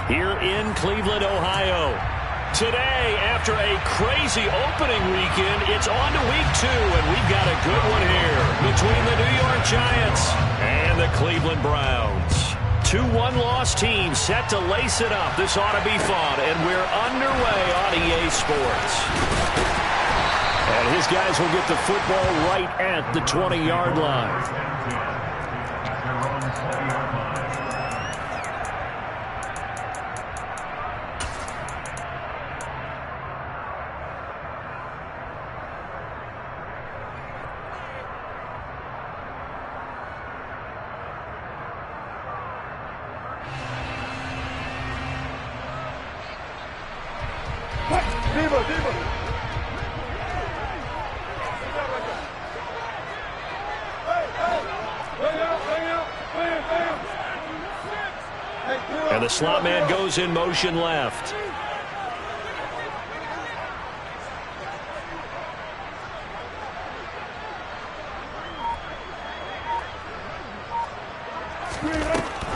here in Cleveland, Ohio. Today, after a crazy opening weekend, it's on to week 2, and we've got a good one here between the New York Giants and the Cleveland Browns. 2 one-loss teams set to lace it up. This ought to be fun, and we're underway on EA Sports. And his guys will get the football right at the 20-yard line. And the slot man goes in motion left.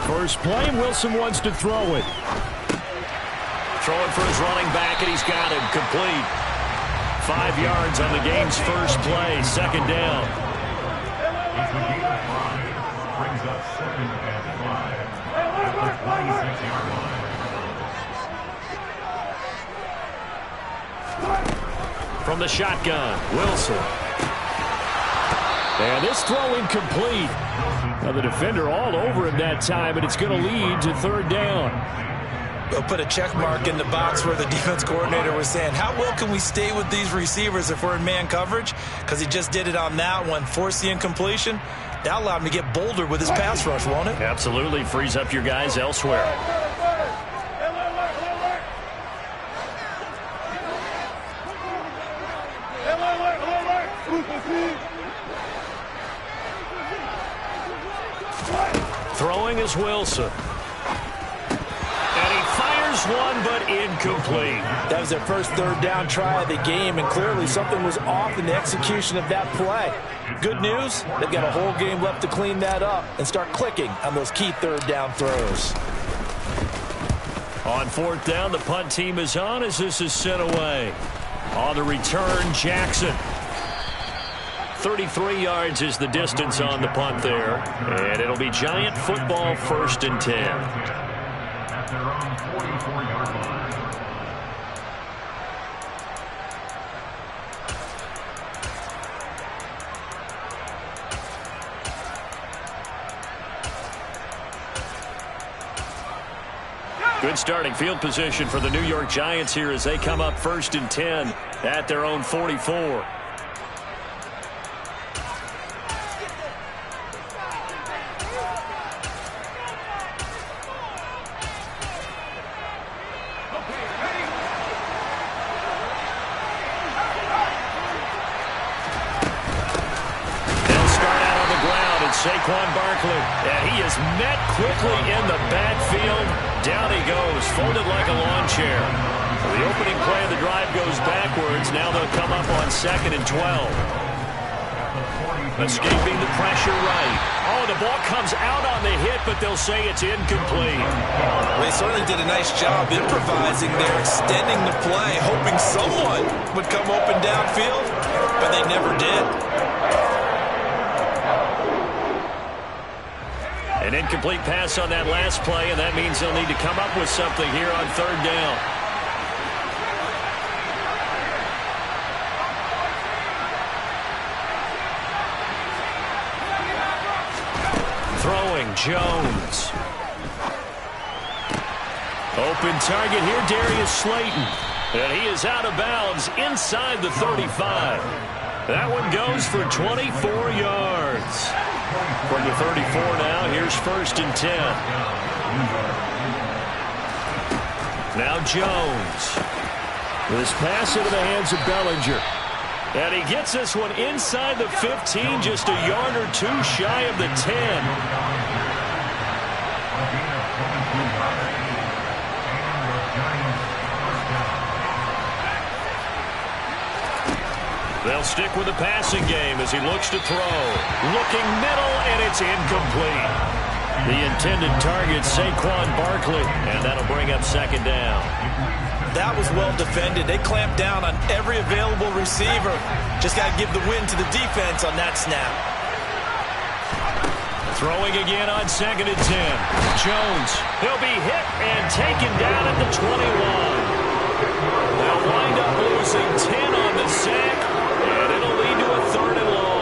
First play, Wilson wants to throw it. Throwing for his running back, and he's got him complete. 5 yards on the game's first play, second down. Brings up 2nd and 5 at the 26-yard line. From the shotgun, Wilson. And this throw incomplete. Now the defender all over him that time, and it's going to lead to 3rd down. We'll put a check mark in the box where the defense coordinator was saying, how well can we stay with these receivers if we're in man coverage? Because he just did it on that one, forced the incompletion. That allowed him to get bolder with his pass rush, won't it? Absolutely. Frees up your guys elsewhere. Throwing is Wilson. One, but incomplete. That was their first 3rd down try of the game, and clearly something was off in the execution of that play. Good news, they've got a whole game left to clean that up and start clicking on those key 3rd down throws. On 4th down, the punt team is on as this is sent away. On the return, Jackson. 33 yards is the distance on the punt there, and it'll be Giant football, 1st and 10. Their own 44-yard line. Good starting field position for the New York Giants here as they come up 1st and 10 at their own 44. And he is met quickly in the backfield. Down he goes, folded like a lawn chair. The opening play of the drive goes backwards. Now they'll come up on 2nd and 12. Escaping the pressure right. Oh, the ball comes out on the hit, but they'll say it's incomplete. Well, they certainly did a nice job improvising there, extending the play, hoping someone would come open downfield, but they never did. An incomplete pass on that last play, and that means they'll need to come up with something here on 3rd down. Throwing, Jones. Open target here, Darius Slayton. And he is out of bounds inside the 35. That one goes for 24 yards. From the 34 now, here's 1st and 10. Now Jones. This pass into the hands of Bellinger. And he gets this one inside the 15, just a yard or 2 shy of the 10. They'll stick with the passing game as he looks to throw. Looking middle, and it's incomplete. The intended target, Saquon Barkley, and that'll bring up second down. That was well defended. They clamped down on every available receiver. Just got to give the win to the defense on that snap. Throwing again on 2nd and 10. Jones, he'll be hit and taken down at the 21. They'll wind up losing 10 on the sack, and it'll lead to a 3rd and long.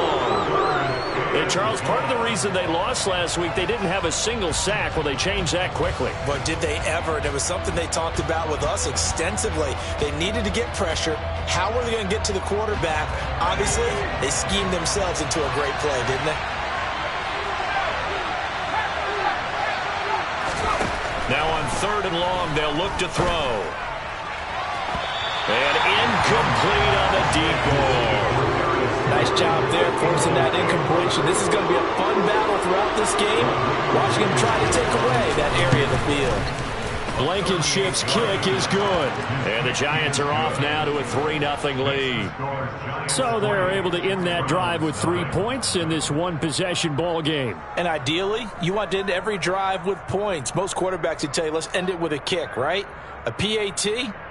And Charles, part of the reason they lost last week, they didn't have a single sack. Well, they changed that quickly. But did they ever? And it was something they talked about with us extensively. They needed to get pressure. How were they going to get to the quarterback? Obviously, they schemed themselves into a great play, didn't they? Now on 3rd and long, they'll look to throw. And incomplete on the deep ball. Nice job there forcing that incompletion. This is going to be a fun battle throughout this game. Watching him try to take away that area of the field. Blankenship's kick is good. And the Giants are off now to a 3-0 lead. So they're able to end that drive with 3 points in this one-possession ball game. And ideally, you want to end every drive with points. Most quarterbacks would tell you, let's end it with a kick, right? A PAT,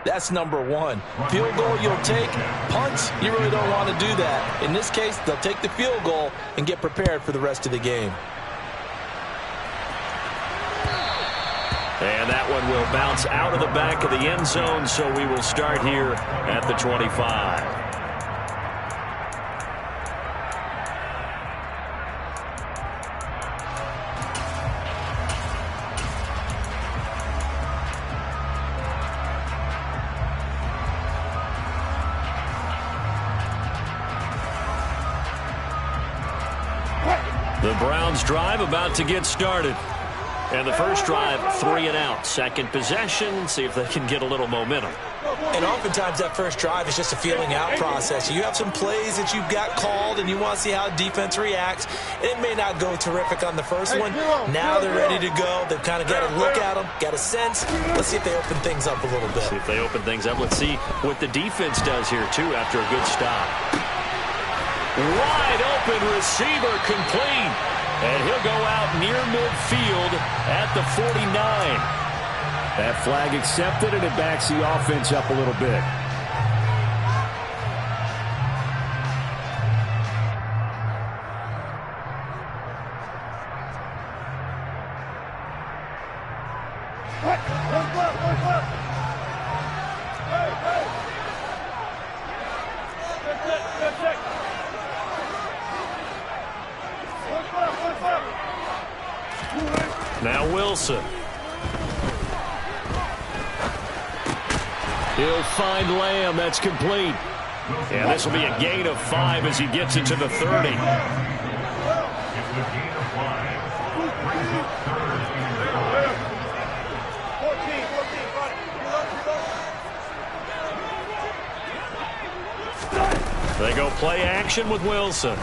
that's number 1. Field goal you'll take. Punts, you really don't want to do that. In this case, they'll take the field goal and get prepared for the rest of the game. And that one will bounce out of the back of the end zone, so we will start here at the 25. The Browns drive about to get started. And the first drive, 3 and out. Second possession, see if they can get a little momentum. And oftentimes that first drive is just a feeling out process. You have some plays that you've got called and you want to see how defense reacts. It may not go terrific on the first one. Now they're ready to go. They've kind of got to look at them, got a sense. Let's see if they open things up a little bit. See if they open things up. Let's see what the defense does here, too, after a good stop. Wide open receiver complete. And he'll go out near midfield at the 49. That flag accepted, and it backs the offense up a little bit. Now Wilson. He'll find Lamb. That's complete. And this will be a gain of 5 as he gets it to the 30. They go play action with Wilson.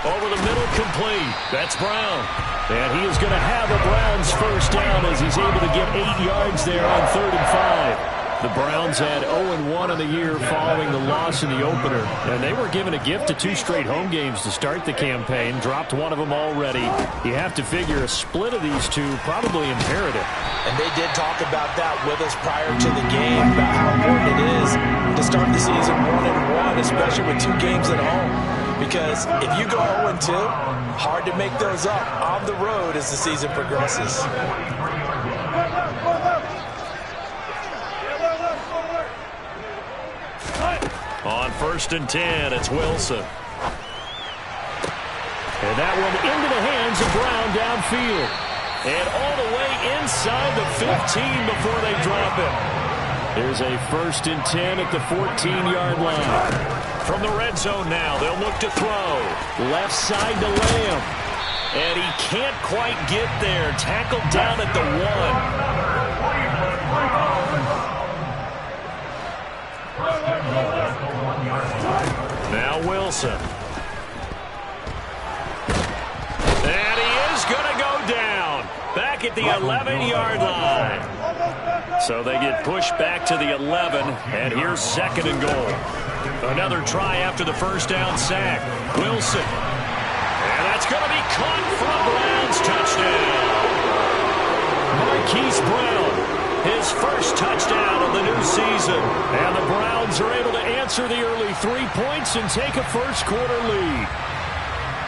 Over the middle, complete. That's Brown. And he is going to have a Browns first down as he's able to get 8 yards there on 3rd and 5. The Browns had 0-1 in the year following the loss in the opener. And they were given a gift of 2 straight home games to start the campaign. Dropped one of them already. You have to figure a split of these two probably imperative. And they did talk about that with us prior to the game, about how important it is to start the season 1-1, especially with 2 games at home. Because if you go 0-2, hard to make those up on the road as the season progresses. On 1st and 10, it's Wilson. And that one into the hands of Brown downfield. And all the way inside the 15 before they drop it. There's a 1st and 10 at the 14-yard line. From the red zone now, they'll look to throw. Left side to Lamb. And he can't quite get there. Tackled down at the 1. Now Wilson. And he is going to go down. Back at the 11-yard line. So they get pushed back to the 11. And here's 2nd and goal. Another try after the first down sack. Wilson. And that's It's going to be caught for a Browns touchdown. Marquise Brown, his first touchdown of the new season. And the Browns are able to answer the early 3 points and take a first-quarter lead.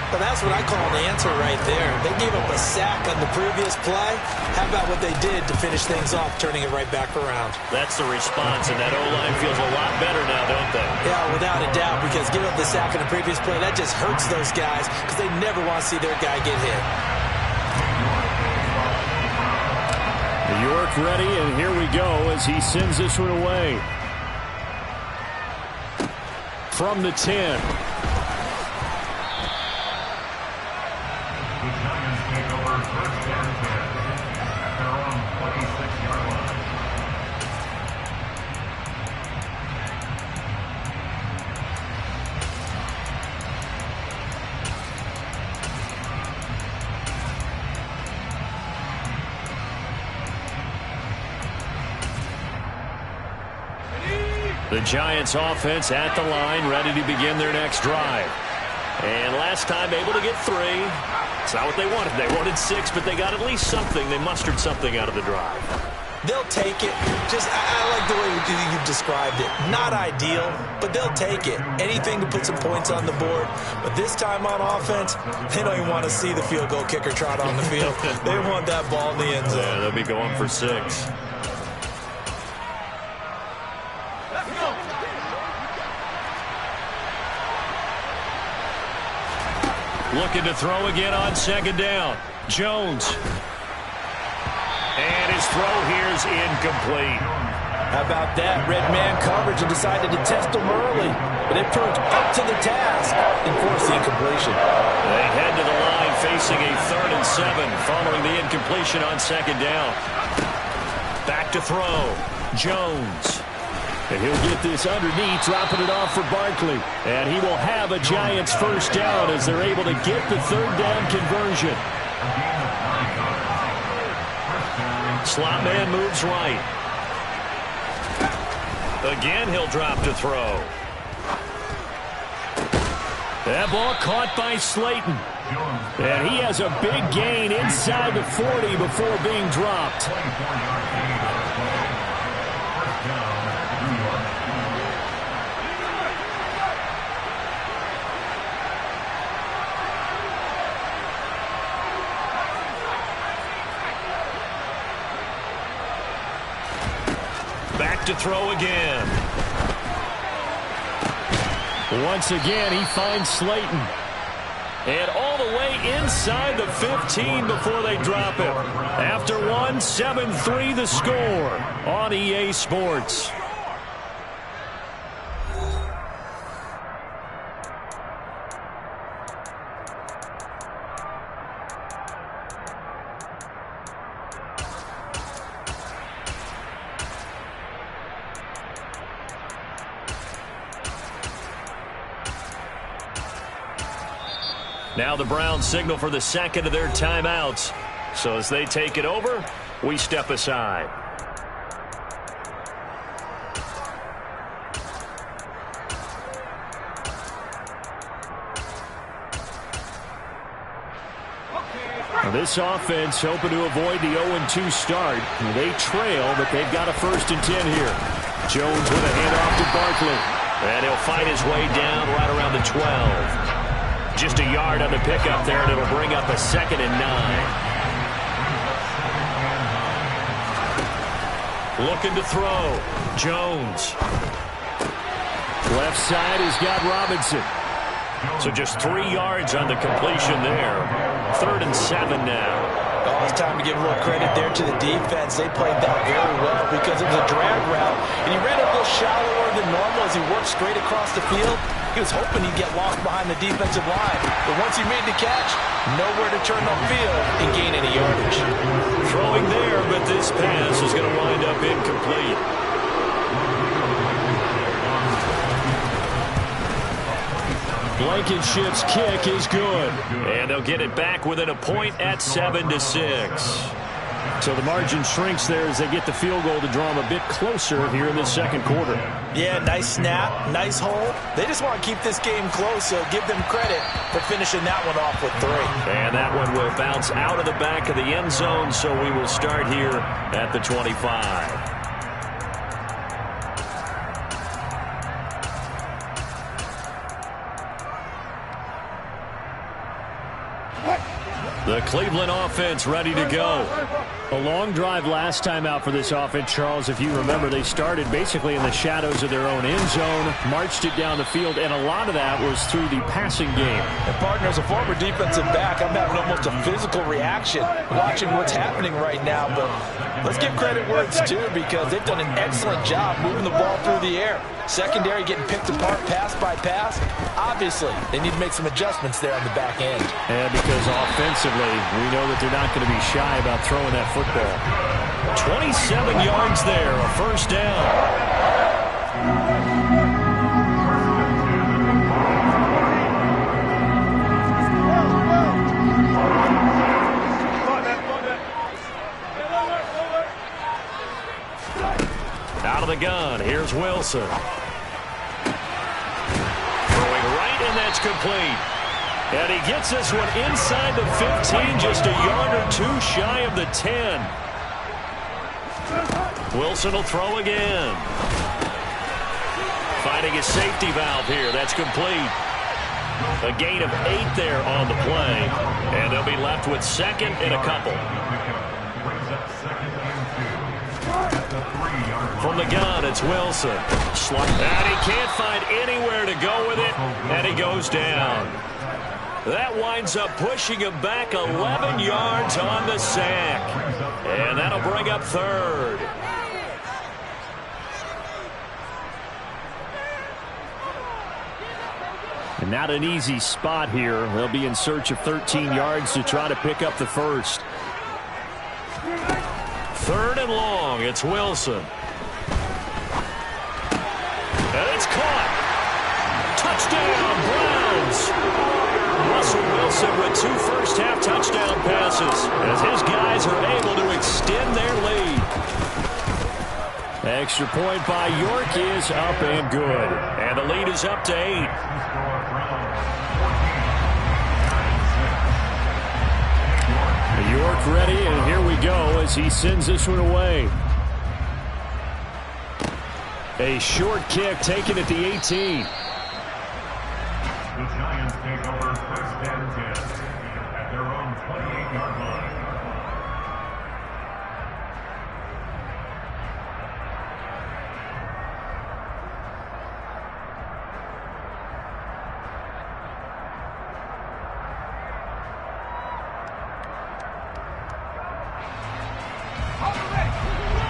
But that's what I call an answer right there. They gave up a sack on the previous play. How about what they did to finish things off, turning it right back around? That's the response, and that O-line feels a lot better now, don't they? Yeah, without a doubt, because giving up the sack on the previous play, that just hurts those guys because they never want to see their guy get hit. York ready, and here we go as he sends this one away. From the 10. The Giants offense at the line, ready to begin their next drive. And last time able to get 3. It's not what they wanted. They wanted 6, but they got at least something. They mustered something out of the drive. They'll take it. I like the way you've described it. Not ideal, but they'll take it. Anything to put some points on the board. But this time on offense, they don't even want to see the field goal kicker trot on the field. They want that ball in the end zone. Yeah, they'll be going for 6. Looking to throw again on second down. Jones. And his throw here is incomplete. How about that? Red man coverage and decided to test him early. But it proved up to the task and forced the incompletion. They head to the line facing a 3rd and 7 following the incompletion on second down. Back to throw. Jones. And he'll get this underneath, dropping it off for Barkley. And he will have a Giants first down as they're able to get the 3rd down conversion. Slot man moves right. Again, he'll drop to throw. That ball caught by Slayton. And he has a big gain inside the 40 before being dropped. Back to throw again. Once again, he finds Slayton. And all the way inside the 15 before they drop him. After 7-3 the score on EA Sports. Now the Browns signal for the second of their timeouts. So as they take it over, we step aside. This offense hoping to avoid the 0-2 start. They trail, but they've got a 1st and 10 here. Jones with a handoff to Barkley. And he'll fight his way down right around the 12. Just a yard on the pickup there, and it'll bring up a 2nd and 9. Looking to throw. Jones. Left side has got Robinson. So just 3 yards on the completion there. 3rd and 7 now. Oh, it's time to give a little credit there to the defense. They played that very well because it was a drag route, and he ran a little shallower than normal as he worked straight across the field. He was hoping he'd get lost behind the defensive line, but once he made the catch, nowhere to turn upfield and gain any yardage. Throwing there, but this pass is going to wind up incomplete. Blankenship's kick is good. And they'll get it back within a point at 7-6. So the margin shrinks there as they get the field goal to draw them a bit closer here in the second quarter. Yeah, nice snap, nice hole. They just want to keep this game close, so give them credit for finishing that one off with 3. And that one will bounce out of the back of the end zone, so we will start here at the 25. The Cleveland offense ready to go. A long drive last time out for this offense, Charles. If you remember, they started basically in the shadows of their own end zone, marched it down the field, and a lot of that was through the passing game. And partner, as a former defensive back, I'm having almost a physical reaction watching what's happening right now. But let's give credit where it's due, because they've done an excellent job moving the ball through the air. Secondary getting picked apart pass by pass. Obviously, they need to make some adjustments there on the back end. And because offensively, we know that they're not going to be shy about throwing that football. 27 yards there, a first down. Out of the gun, here's Wilson. Throwing right, and that's complete. And he gets this one inside the 15, just a yard or 2 shy of the 10. Wilson will throw again. Finding a safety valve here. That's complete. A gain of 8 there on the play. And they'll be left with second and a couple. From the gun, it's Wilson. And he can't find anywhere to go with it. And he goes down. That winds up pushing him back 11 yards on the sack. And that'll bring up third. And not an easy spot here. They'll be in search of 13 yards to try to pick up the first. Third and long, it's Wilson. And it's caught. Touchdown, Browns. Russell Wilson with 2 first-half touchdown passes as his guys are able to extend their lead. Extra point by York is up and good. And the lead is up to 8. York ready, and here we go as he sends this one away. A short kick taken at the 18. The Giants take over first and 10 at their own 28-yard line.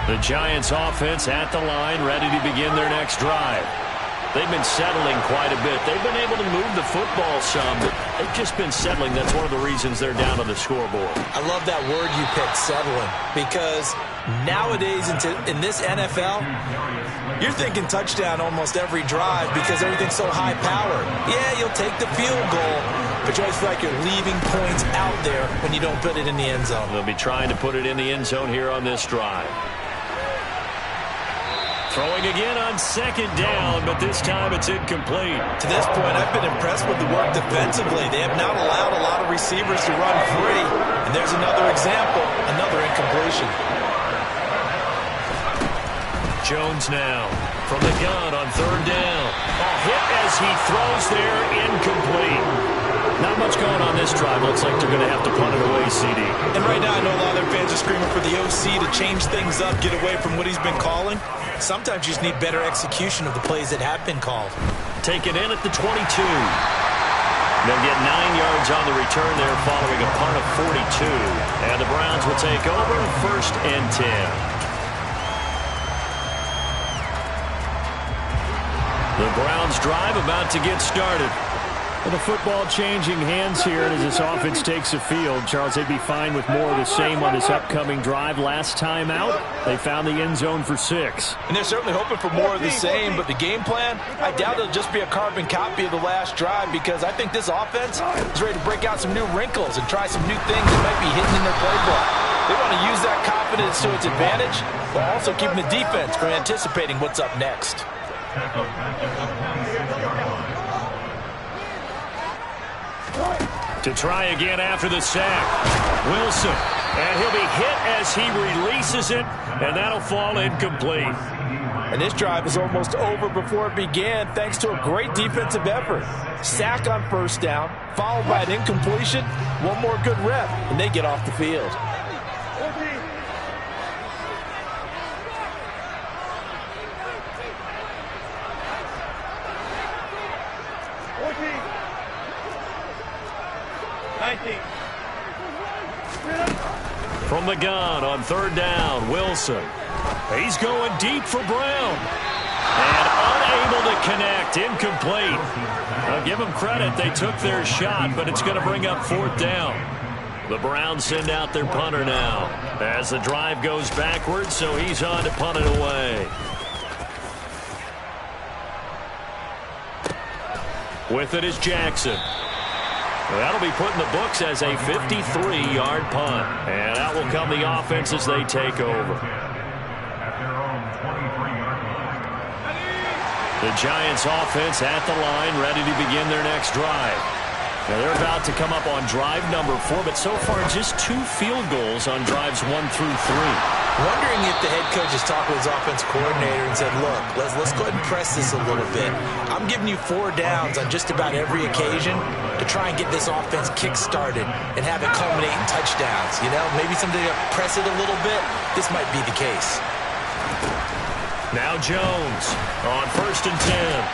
The Giants offense at the line, ready to begin their next drive. They've been settling quite a bit. They've been able to move the football some, but they've just been settling. That's one of the reasons they're down on the scoreboard. I love that word you picked, settling, because nowadays in this NFL, you're thinking touchdown almost every drive because everything's so high-powered. Yeah, you'll take the field goal, but you always feel like you're leaving points out there when you don't put it in the end zone. They'll be trying to put it in the end zone here on this drive. Throwing again on second down, but this time it's incomplete. To this point, I've been impressed with the work defensively. They have not allowed a lot of receivers to run free. And there's another example, another incompletion. Jones now from the gun on third down. A hit as he throws there, incomplete. Not much going on this drive. Looks like they're going to have to punt it away, CD. And right now, I know a lot of their fans are screaming for the OC to change things up, get away from what he's been calling. Sometimes you just need better execution of the plays that have been called. Taken in at the 22. They'll get 9 yards on the return there following a punt of 42. And the Browns will take over first and 10. The Browns drive about to get started. And the football changing hands here as this offense takes the field. Charles, they'd be fine with more of the same on this upcoming drive. Last time out, they found the end zone for 6. And they're certainly hoping for more of the same, but the game plan, I doubt it'll just be a carbon copy of the last drive, because I think this offense is ready to break out some new wrinkles and try some new things that might be hidden in their playbook. They want to use that confidence to its advantage, while also keeping the defense from anticipating what's up next. To try again after the sack. Wilson. And he'll be hit as he releases it, and that'll fall incomplete. And this drive is almost over before it began thanks to a great defensive effort. Sack on first down, followed by an incompletion. One more good rep, and they get off the field. From the gun on third down, Wilson. He's going deep for Brown. And unable to connect, incomplete. I'll give them credit, they took their shot, but it's going to bring up fourth down. The Browns send out their punter now as the drive goes backwards, so he's on to punt it away. With it is Jackson. That'll be put in the books as a 53-yard punt. And out will come the offense as they take over. The Giants offense at the line, ready to begin their next drive. Now they're about to come up on drive number 4, but so far just 2 field goals on drives 1 through 3. Wondering if the head coach has talked with his offense coordinator and said, look, let's go ahead and press this a little bit. I'm giving you 4 downs on just about every occasion to try and get this offense kick-started and have it culminate in touchdowns. You know, maybe somebody to press it a little bit. This might be the case. Now Jones on 1st and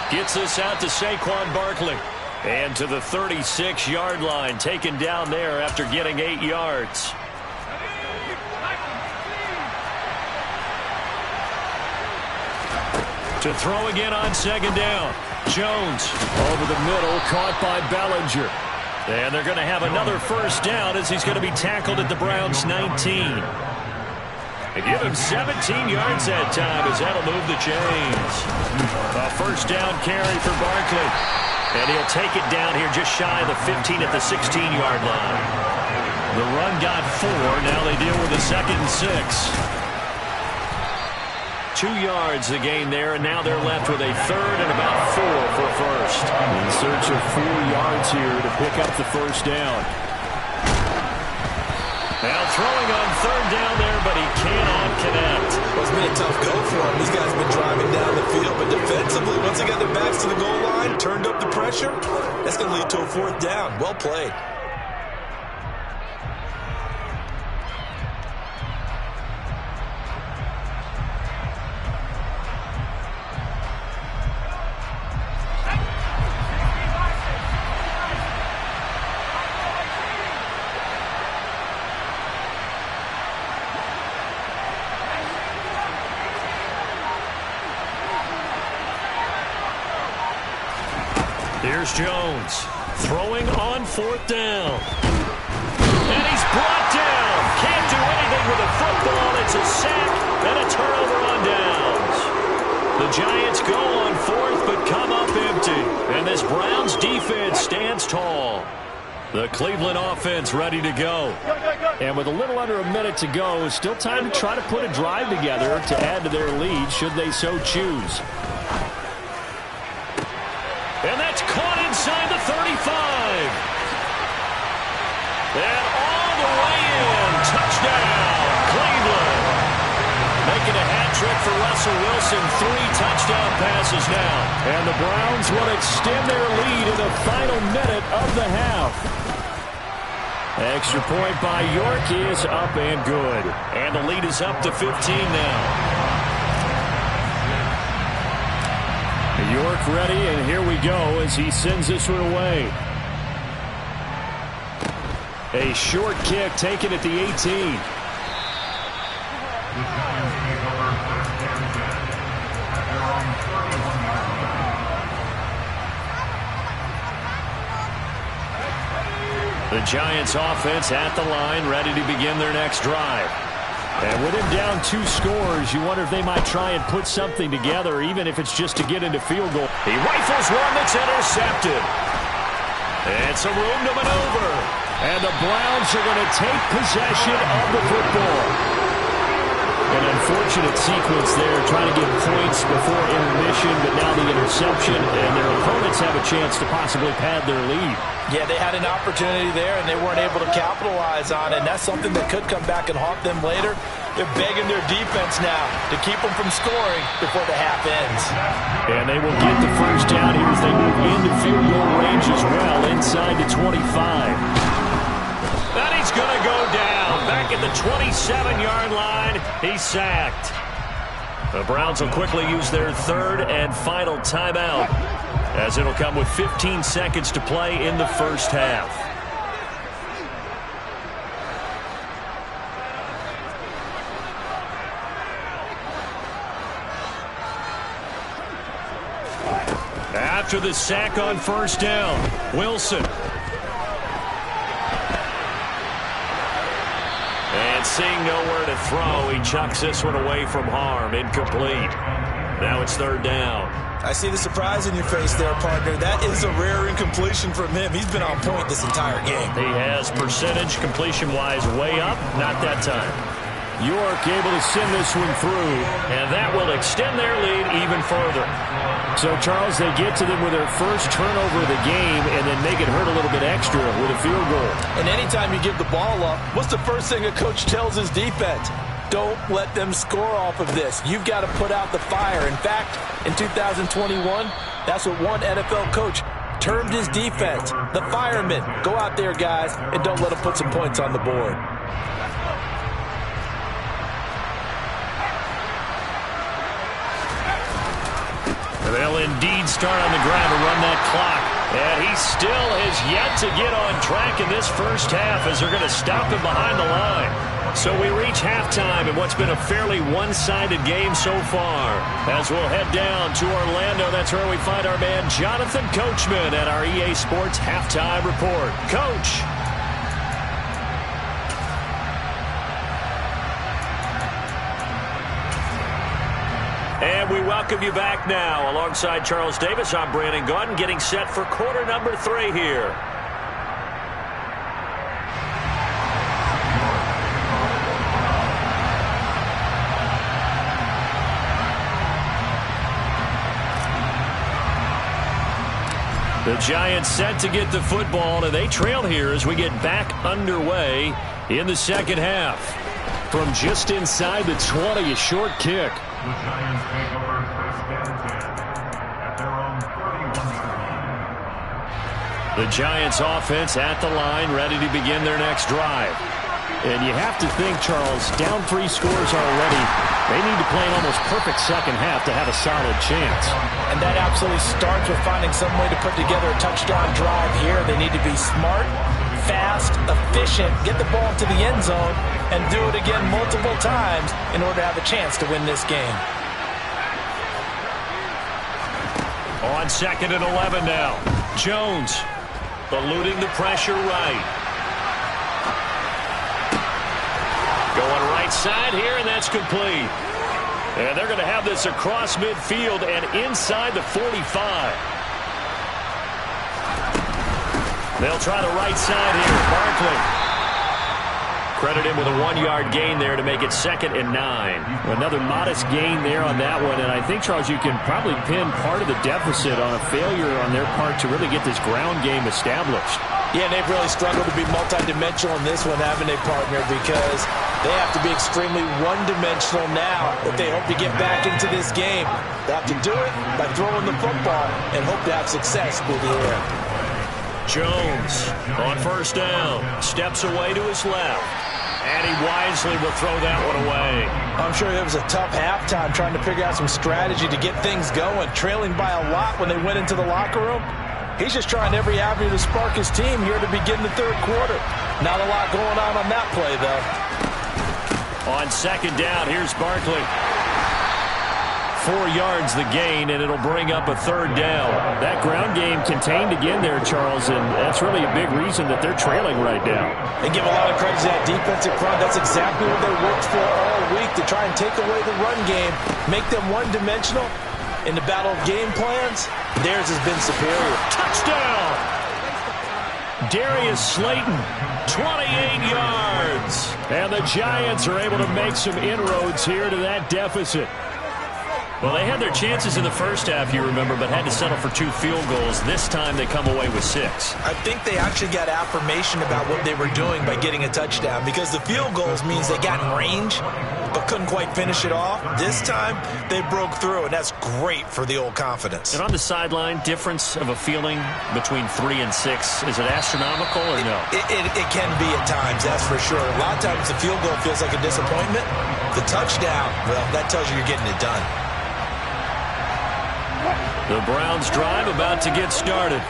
10. Gets this out to Saquon Barkley. And to the 36-yard line, taken down there after getting 8 yards. To throw again on 2nd down. Jones over the middle, caught by Bellinger. And they're going to have another first down as he's going to be tackled at the Browns' 19. They give him 17 yards that time as that'll move the chains. A first down carry for Barkley. And he'll take it down here just shy of the 15 at the 16-yard line. The run got 4. Now they deal with a 2nd and 6. 2 yards the gain there, and now they're left with a 3rd and about 4 for first. In search of 4 yards here to pick up the first down. Now throwing on 3rd down there, but he cannot connect. Well, it's been a tough go for him. These guys have been driving down the field, but defensively, once they got their backs to the goal line, turned up the pressure, that's going to lead to a 4th down. Well played. Here's Jones throwing on 4th down. And he's brought down. Can't do anything with a football. It's a sack and a turnover on downs. The Giants go on 4th but come up empty. And this Browns defense stands tall. The Cleveland offense ready to go. And with a little under a minute to go, it's still time to try to put a drive together to add to their lead should they so choose. And that's caught inside the 35. And all the way in. Touchdown, Cleveland. Making a hat trick for Russell Wilson. 3 touchdown passes now. And the Browns will extend their lead in the final minute of the half. Extra point by York is up and good. And the lead is up to 15 now. York ready, and here we go as he sends this one away. A short kick taken at the 18. The Giants offense at the line, ready to begin their next drive. And with him down 2 scores, you wonder if they might try and put something together, even if it's just to get into field goal. He rifles one that's intercepted. And some room to maneuver. And the Browns are going to take possession of the football. An unfortunate sequence there, trying to get points before intermission, but now the interception, and their opponents have a chance to possibly pad their lead. Yeah, they had an opportunity there, and they weren't able to capitalize on it, and that's something that could come back and haunt them later. They're begging their defense now to keep them from scoring before the half ends. And they will get the first down here as they move into field goal range as well, inside the 25. And he's going to go down. Back at the 27-yard line, he's sacked. The Browns will quickly use their third and final timeout, as it'll come with 15 seconds to play in the first half. After the sack on first down, Wilson. And seeing nowhere to throw, he chucks this one away from harm. Incomplete. Now it's third down. I see the surprise in your face there, partner. That is a rare incompletion from him. He's been on point this entire game. He has percentage completion-wise way up. Not that time. York able to send this one through. And that will extend their lead even further. So, Charles, they get to them with their first turnover of the game and then make it hurt a little bit extra with a field goal. And anytime you give the ball up, what's the first thing a coach tells his defense? Don't let them score off of this. You've got to put out the fire. In fact, in 2021, that's what one NFL coach termed his defense, the firemen. Go out there, guys, and don't let them put some points on the board. They'll indeed start on the ground to run that clock. And he still has yet to get on track in this first half as they're going to stop him behind the line. So we reach halftime in what's been a fairly one-sided game so far. As we'll head down to Orlando, that's where we find our man Jonathan Coachman at our EA Sports Halftime Report. Coach. And we welcome you back now. Alongside Charles Davis, I'm Brandon Gaudin, getting set for quarter number 3 here. The Giants set to get the football, and they trail here as we get back underway in the second half. From just inside the 20, a short kick. The Giants take over first and 10 at their own 31-yard line. The Giants offense at the line, ready to begin their next drive. And you have to think, Charles, down 3 scores already. They need to play an almost perfect second half to have a solid chance. And that absolutely starts with finding some way to put together a touchdown drive here. They need to be smart, fast, efficient, get the ball to the end zone, and do it again multiple times in order to have a chance to win this game. On second and 11 now. Jones eluding the pressure right. Going right side here, and that's complete. And they're going to have this across midfield and inside the 45. They'll try the right side here. Barkley. Credit him with a 1-yard gain there to make it second and 9. Another modest gain there on that one, and I think, Charles, you can probably pin part of the deficit on a failure on their part to really get this ground game established. Yeah, they've really struggled to be multidimensional in this one, haven't they, partner? Because they have to be extremely one-dimensional now if they hope to get back into this game. They have to do it by throwing the football and hope to have success through the air. Jones on first down. Steps away to his left. And he wisely will throw that one away. I'm sure it was a tough halftime trying to figure out some strategy to get things going. Trailing by a lot when they went into the locker room. He's just trying every avenue to spark his team here to begin the third quarter. Not a lot going on that play, though. On second down, here's Barkley. 4 yards the gain, and it'll bring up a third down. That ground game contained again there, Charles, and that's really a big reason that they're trailing right now. They give a lot of credit to that defensive front. That's exactly what they worked for all week, to try and take away the run game, make them one-dimensional. In the battle of game plans, theirs has been superior. Touchdown! Darius Slayton, 28 yards. And the Giants are able to make some inroads here to that deficit. Well, they had their chances in the first half, you remember, but had to settle for 2 field goals. This time they come away with 6. I think they actually got affirmation about what they were doing by getting a touchdown, because the field goals means they got in range but couldn't quite finish it off. This time they broke through, and that's great for the old confidence. And on the sideline, difference of a feeling between 3 and 6, is it astronomical or no? It can be at times, that's for sure. A lot of times the field goal feels like a disappointment. The touchdown, well, that tells you you're getting it done. The Browns drive about to get started.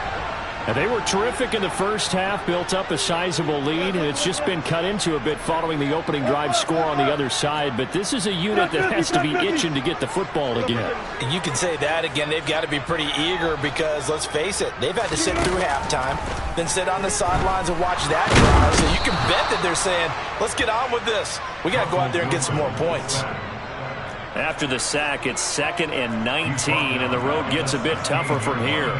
And they were terrific in the first half, built up a sizable lead, and it's just been cut into a bit following the opening drive score on the other side. But this is a unit that has to be itching to get the football again. You can say that again. They've got to be pretty eager because, let's face it, they've had to sit through halftime, then sit on the sidelines and watch that drive. So you can bet that they're saying, let's get on with this. We got to go out there and get some more points. After the sack, it's 2nd and 19, and the road gets a bit tougher from here.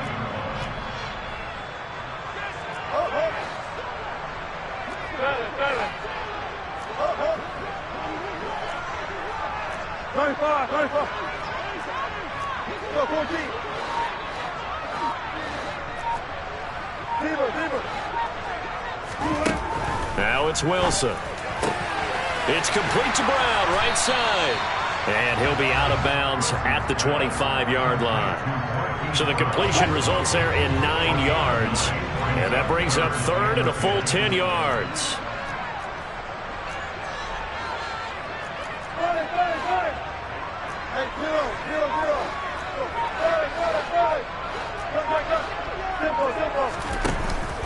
Now it's Wilson. It's complete to Brown, right side. And he'll be out of bounds at the 25-yard line. So the completion results there in 9 yards. And that brings up 3rd and a full 10 yards.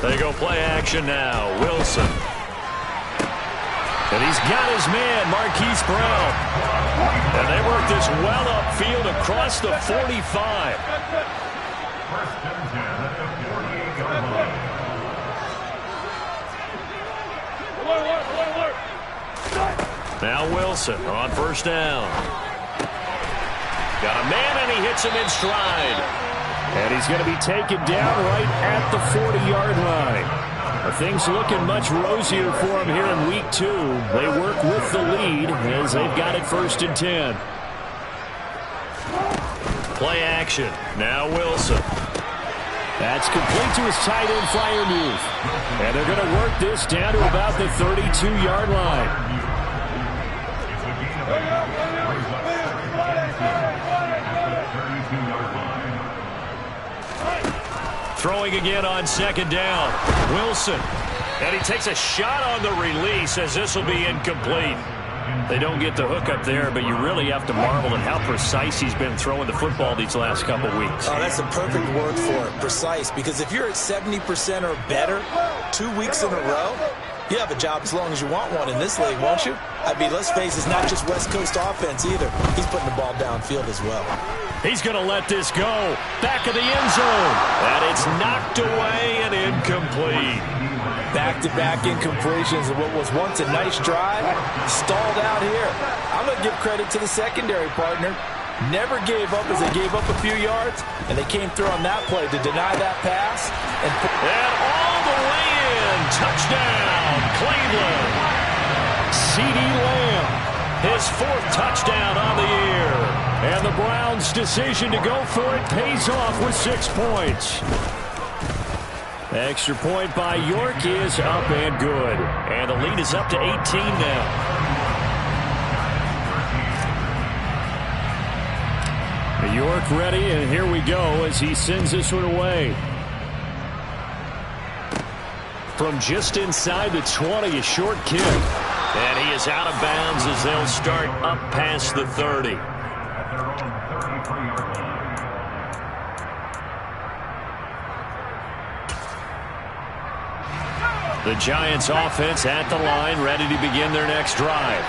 They go play action now. Wilson. And he's got his man, Marquise Brown. And they work this well upfield across the 45. Now Wilson on first down. Got a man, and he hits him in stride. And he's going to be taken down right at the 40-yard line. Things looking much rosier for him here in week 2. They work with the lead as they've got it 1st and 10. Play action. Now Wilson. That's complete to his tight end flyer move. And they're going to work this down to about the 32-yard line. Throwing again on 2nd down. Wilson. And he takes a shot on the release as this will be incomplete. They don't get the hook up there, but you really have to marvel at how precise he's been throwing the football these last couple weeks. Oh, that's the perfect word for it, precise, because if you're at 70% or better 2 weeks in a row, you have a job as long as you want one in this league, won't you? I mean, let's face it, it's not just West Coast offense either. He's putting the ball downfield as well. He's going to let this go. Back of the end zone. And it's knocked away and incomplete. Back-to-back incompletions of what was once a nice drive, stalled out here. I'm going to give credit to the secondary partner. Never gave up as they gave up a few yards, and they came through on that play to deny that pass. And all the way in. Touchdown, Cleveland. CeeDee Lamb, his 4th touchdown on the year. And the Browns' decision to go for it pays off with 6 points. Extra point by York is up and good. And the lead is up to 18 now. York ready, and here we go as he sends this one away. From just inside the 20, a short kick. And he is out of bounds as they'll start up past the 30. The Giants offense at the line, ready to begin their next drive.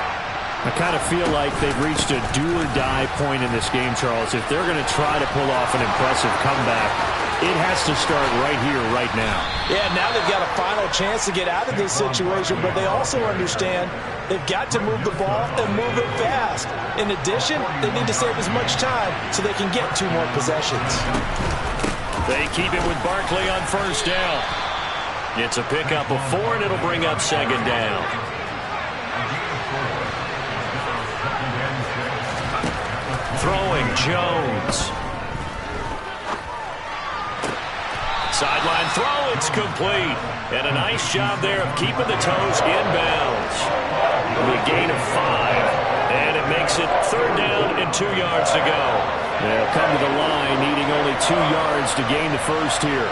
I kind of feel like they've reached a do-or-die point in this game, Charles. If they're going to try to pull off an impressive comeback, it has to start right here, right now. Yeah, now they've got a final chance to get out of this situation, but they also understand they've got to move the ball and move it fast. In addition, they need to save as much time so they can get 2 more possessions. They keep it with Barkley on first down. It's a pickup of 4, and it'll bring up second down. Throwing Jones. Sideline throw, it's complete. And a nice job there of keeping the toes inbounds. It'll be a gain of 5, and it makes it 3rd down and 2 yards to go. They'll come to the line, needing only 2 yards to gain the first here.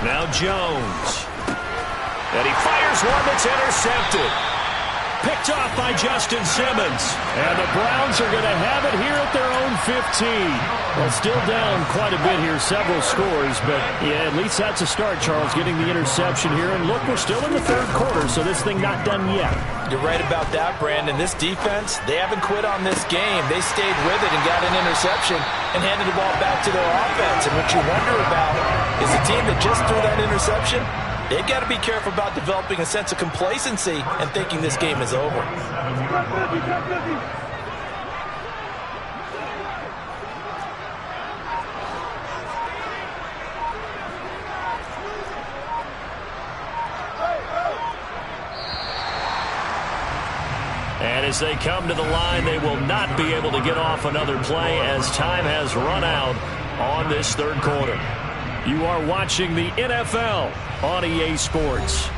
Now Jones. And he fires one that's intercepted. Picked off by Justin Simmons. And the Browns are going to have it here at their own 15. Well, still down quite a bit here, several scores, but yeah, at least that's a start, Charles, getting the interception here. And look, we're still in the 3rd quarter, so this thing not done yet. You're right about that, Brandon. This defense, they haven't quit on this game. They stayed with it and got an interception and handed the ball back to their offense. And what you wonder about is the team that just threw that interception, they've got to be careful about developing a sense of complacency and thinking this game is over. And as they come to the line, they will not be able to get off another play as time has run out on this 3rd quarter. You are watching the NFL on EA Sports.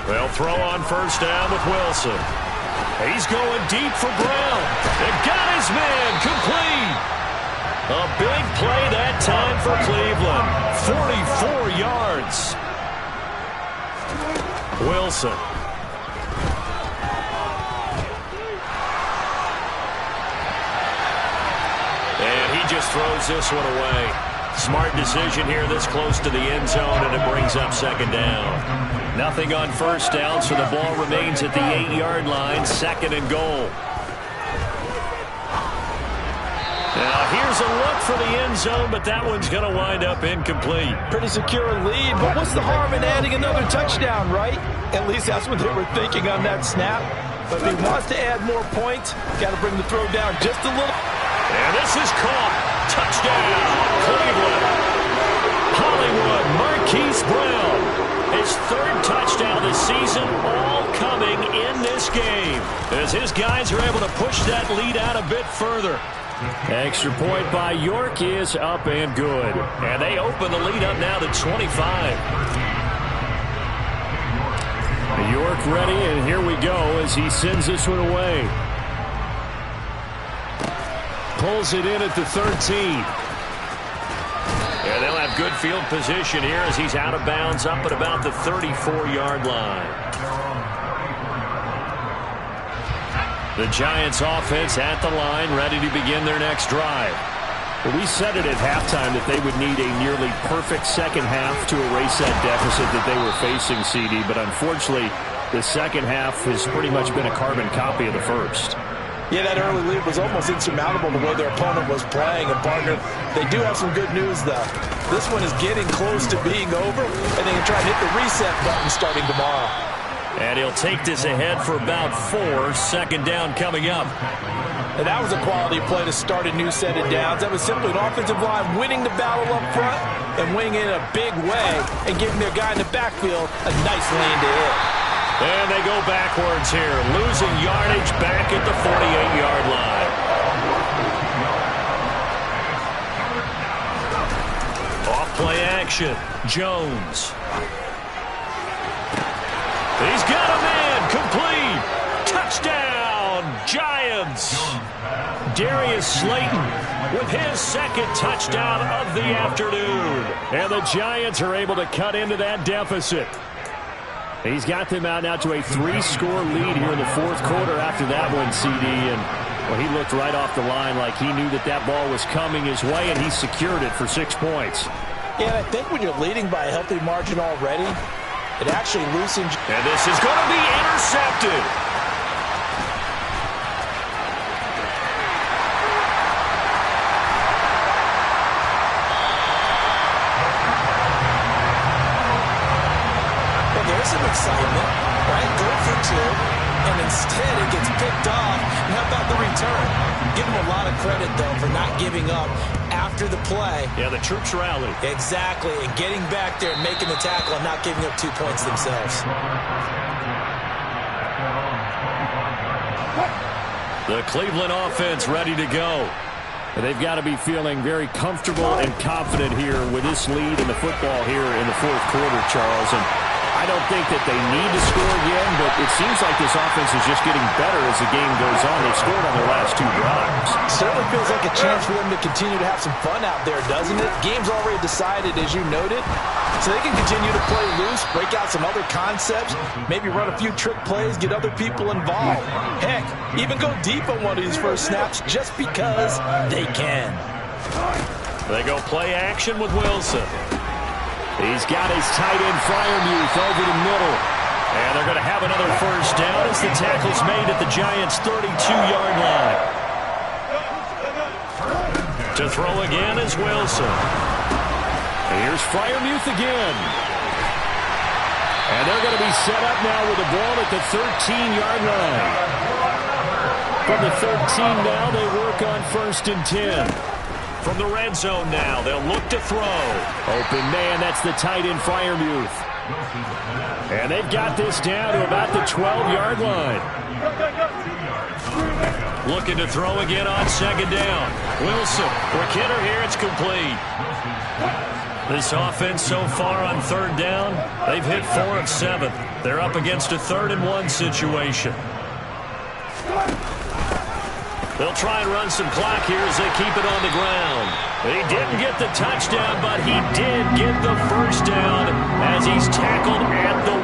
They'll throw on 1st down with Wilson. He's going deep for Brown. They've got his man complete. A big play that time for Cleveland. 44 yards. Wilson. And he just throws this one away. Smart decision here this close to the end zone, and it brings up 2nd down. Nothing on 1st down, so the ball remains at the 8-yard line, 2nd and goal. Now here's a look for the end zone, but that one's going to wind up incomplete. Pretty secure lead, but what's the harm in adding another touchdown, right? At least that's what they were thinking on that snap. But if he wants to add more points, got to bring the throw down just a little. And this is caught. Touchdown, Cleveland. Hollywood, Marquise Brown. His 3rd touchdown this season, all coming in this game. As his guys are able to push that lead out a bit further. Extra point by York is up and good. And they open the lead up now to 25. York ready, and here we go as he sends this one away. Pulls it in at the 13. And they'll have good field position here as he's out of bounds up at about the 34-yard line. The Giants offense at the line, ready to begin their next drive. Well, we said it at halftime that they would need a nearly perfect second half to erase that deficit that they were facing, CD. But unfortunately, the second half has pretty much been a carbon copy of the first. Yeah, that early lead was almost insurmountable the way their opponent was playing. And, partner, they do have some good news, though. This one is getting close to being over, and they can try and hit the reset button starting tomorrow. And he'll take this ahead for about 4. 2nd down coming up. And that was a quality play to start a new set of downs. That was simply an offensive line winning the battle up front and winning in a big way and giving their guy in the backfield a nice lane to hit. And they go backwards here, losing yardage back at the 48-yard line. Off play action, Jones. He's got a man, complete. Touchdown, Giants. Darius Slayton with his 2nd touchdown of the afternoon. And the Giants are able to cut into that deficit. He's got them out now to a 3-score lead here in the 4th quarter after that one, CD. And well, he looked right off the line like he knew that that ball was coming his way, and he secured it for 6 points. Yeah, I think when you're leading by a healthy margin already, it actually loosens. And this is going to be intercepted. some excitement, right? Go for two, and instead it gets picked off. And how about the return? Give him a lot of credit, though, for not giving up after the play. Yeah, the troops rallied. Exactly, and getting back there and making the tackle and not giving up 2 points themselves. The Cleveland offense ready to go. They've got to be feeling very comfortable and confident here with this lead in the football here in the fourth quarter, Charles. And I don't think that they need to score again, but it seems like this offense is just getting better as the game goes on. They've scored on their last 2 drives. Certainly feels like a chance for them to continue to have some fun out there, doesn't it? Game's already decided, as you noted, so they can continue to play loose, break out some other concepts, maybe run a few trick plays, get other people involved. Heck, even go deep on one of these first snaps just because they can. They go play action with Wilson. He's got his tight end Freiermuth over the middle. And they're going to have another first down as the tackle's made at the Giants' 32-yard line. To throw again is Wilson. Here's Freiermuth again. And they're going to be set up now with the ball at the 13-yard line. From the 13 now, they work on 1st and 10. From the red zone now, they'll look to throw. Open man, that's the tight end Freiermuth. And they've got this down to about the 12-yard line. Looking to throw again on 2nd down. Wilson, for Kidder here, it's complete. This offense so far on 3rd down, they've hit 4 of 7. They're up against a 3rd and 1 situation. They'll try and run some clock here as they keep it on the ground. He didn't get the touchdown, but he did get the first down as he's tackled at the 1.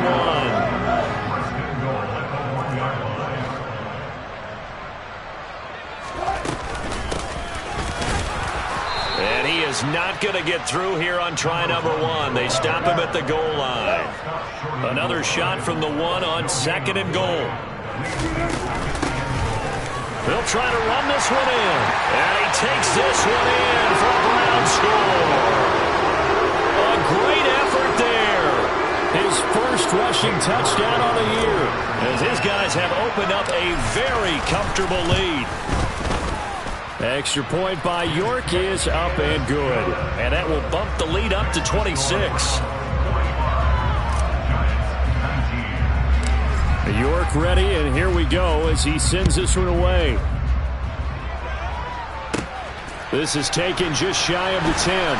And he is not going to get through here on try number 1. They stop him at the goal line. Another shot from the 1 on 2nd and goal. They'll try to run this one in. And he takes this one in for a Brown score. A great effort there. His first rushing touchdown on the year. As his guys have opened up a very comfortable lead. Extra point by York is up and good. And that will bump the lead up to 26. York ready, and here we go as he sends this one away. This is taken just shy of the 10.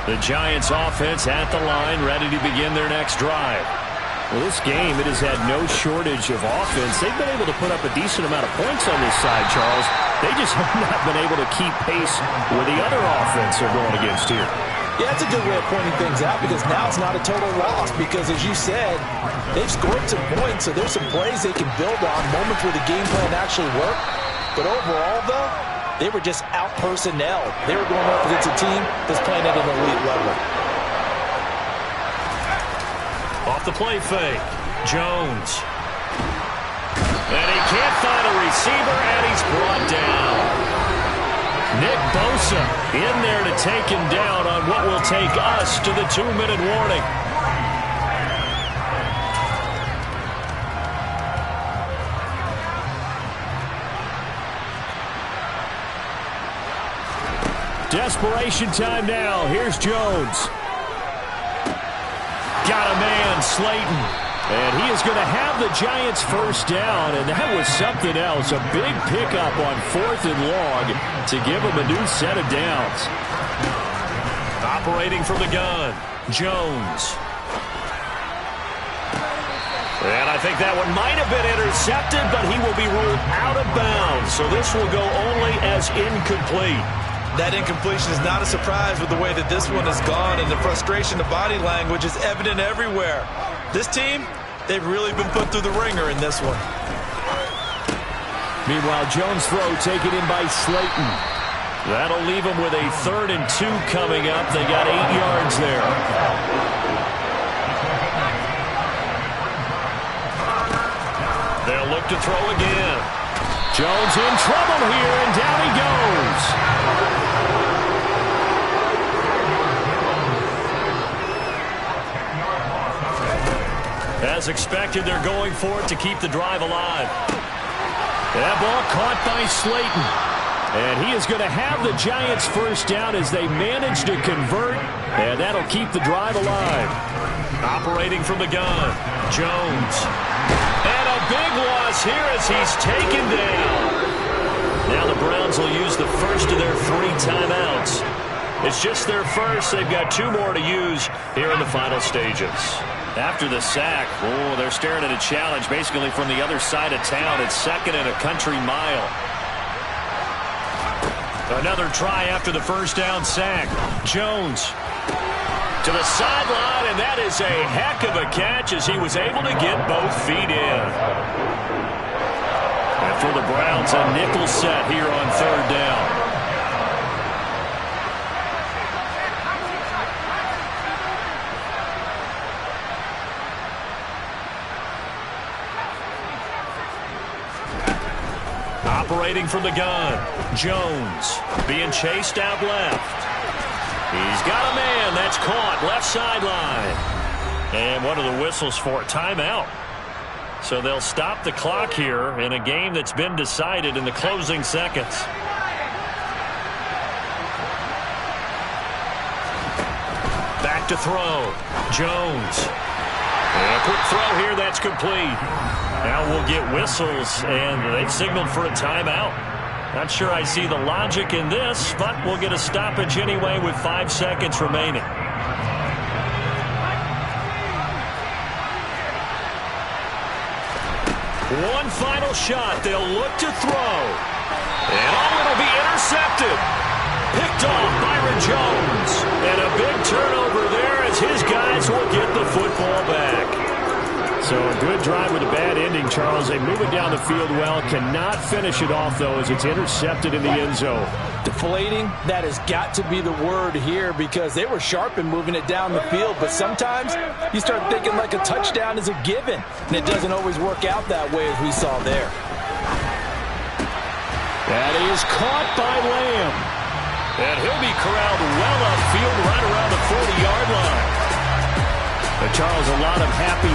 The Giants offense at the line, ready to begin their next drive. Well, this game, it has had no shortage of offense. They've been able to put up a decent amount of points on this side, Charles. They just have not been able to keep pace with the other offense they're going against here. Yeah, that's a good way of pointing things out because now it's not a total loss because, as you said, they've scored some points, so there's some plays they can build on, moments where the game plan actually worked. But overall, though, they were just out-personnelled. They were going up against a team that's playing at an elite level. Off the play fake, Jones. And he can't find a receiver, and he's brought down. Nick Bosa in there to take him down on what will take us to the 2-minute warning. Desperation time now. Here's Jones. Got a man, Slayton. And he is going to have the Giants first down, and that was something else. A big pickup on 4th and long to give them a new set of downs. Operating from the gun, Jones. And I think that one might have been intercepted, but he will be ruled out of bounds. So this will go only as incomplete. That incompletion is not a surprise with the way that this one has gone, and the frustration, the body language is evident everywhere. This team, they've really been put through the ringer in this one. Meanwhile, Jones' throw taken in by Slayton. That'll leave them with a 3rd and 2 coming up. They got 8 yards there. They'll look to throw again. Jones in trouble here, and down he goes. As expected, they're going for it to keep the drive alive. That ball caught by Slayton. And he is going to have the Giants first down as they manage to convert, and that'll keep the drive alive. Operating from the gun, Jones. And a big loss here as he's taken down. Now the Browns will use the first of their 3 timeouts. It's just their first. They've got 2 more to use here in the final stages. After the sack, they're staring at a challenge basically from the other side of town. It's 2nd and a country mile. Another try after the first down sack. Jones to the sideline, and that is a heck of a catch as he was able to get both feet in. And for the Browns, a nickel set here on 3rd down. Operating from the gun, Jones being chased out left. He's got a man. That's caught left sideline. And what are the whistles for? Timeout. So they'll stop the clock here in a game that's been decided in the closing seconds. Back to throw. Jones. And a quick throw here. That's complete. Now we'll get whistles, and they've signaled for a timeout. Not sure I see the logic in this, but we'll get a stoppage anyway with 5 seconds remaining. One final shot. They'll look to throw. And it'll be intercepted. Picked off Byron Jones. And a big turnover there as his guys will get the football back. So a good drive with a bad ending, Charles. They move it down the field well. Cannot finish it off, though, as it's intercepted in the end zone. Deflating, that has got to be the word here because they were sharp in moving it down the field. But sometimes you start thinking like a touchdown is a given. And it doesn't always work out that way as we saw there. That is caught by Lamb. And he'll be corralled well upfield right around the 40-yard line. But Charles, a lot of happy